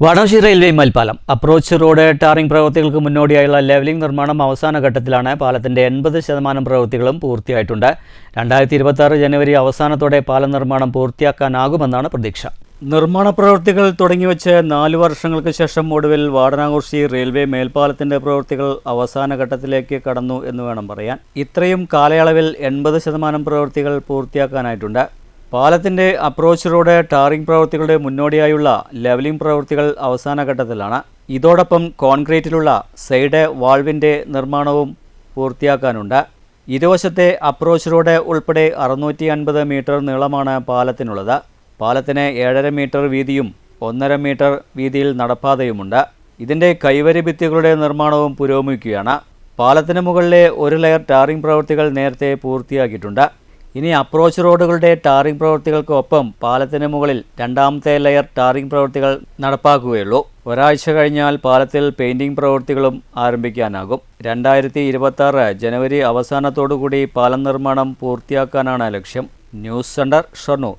Vadassery railway മേൽപ്പാലം approach road tarring പ്രവൃത്തികൾക്ക് മുന്നോടിയായുള്ള levelling നിർമ്മാണം അവസാന ഘട്ടത്തിലാണ്. പാലത്തിന്റെ 80% പ്രവൃത്തികളും പൂർത്തിയായിട്ടുണ്ട്. 2026 ജനുവരി അവസാനത്തോടെ പാലം നിർമ്മാണം പൂർത്തിയാക്കാനാകുമെന്നാണ് പ്രതീക്ഷ. നിർമ്മാണ പ്രവൃത്തികൾ തുടങ്ങിവെച്ച് 4 വർഷങ്ങൾക്ക് ശേഷം ഒടുവിൽ വാടനാകുറിശി റെയിൽവേ മേൽപ്പാലത്തിന്റെ പ്രവൃത്തികൾ അവസാന ഘട്ടത്തിലേക്ക് കടന്നു എന്ന് വേണം പറയാൻ. ഇത്രയും കാലയളവിൽ 80% പ്രവൃത്തികൾ പൂർത്തിയാക്കാനായിട്ടുണ്ട്. പാലത്തിന്റെ അപ്രോച്ച് റോഡ് ടാറിംഗ് പ്രവൃത്തികളുടെ മുന്നോടിയായുള്ള ലെവലിംഗ് പ്രവൃത്തികൾ അവസാന ഘട്ടത്തിലാണ്. ഇതോടൊപ്പം കോൺക്രീറ്റിലുള്ള സൈഡ് വാൾവിന്റെ നിർമ്മാണവും പൂർത്തിയാക്കാനുണ്ട്. ഇരുവശത്തെ അപ്രോച്ച് റോഡ് ഉൾപ്പെടെ 650 മീറ്റർ നീളമാണ് പാലത്തിനുള്ളത്. പാലത്തിന് 7.5 മീറ്റർ വീതിയും 1.5 മീറ്റർ വീതിയിൽ നടപ്പാതയുമുണ്ട്. ഇതിന്റെ കൈവരി ഭിത്തികളുടെ നിർമ്മാണവും പുരോഗമിക്കുകയാണ്. പാലത്തിന് മുകളിലെ ഒരു ലെയർ ടാറിംഗ് പ്രവൃത്തികൾ നേരത്തെ പൂർത്തിയാക്കിയിട്ടുണ്ട്. ഇനി അപ്രോച്ച് റോഡുകളുടെ ടാറിംഗ് പ്രവൃത്തികൾക്കൊപ്പം പാലത്തിന് മുകളിൽ രണ്ടാമത്തെ ലെയർ ടാറിംഗ് പ്രവൃത്തികൾ നടപ്പാക്കുകയുള്ളൂ. ഒരാഴ്ച കഴിഞ്ഞാൽ പാലത്തിൽ പെയിന്റിംഗ് പ്രവൃത്തികളും ആരംഭിക്കാനാകും. 2026 ജനുവരി അവസാനത്തോടുകൂടി പാലം നിർമ്മാണം പൂർത്തിയാക്കാനാണ് ലക്ഷ്യം. News centre, Shoranur.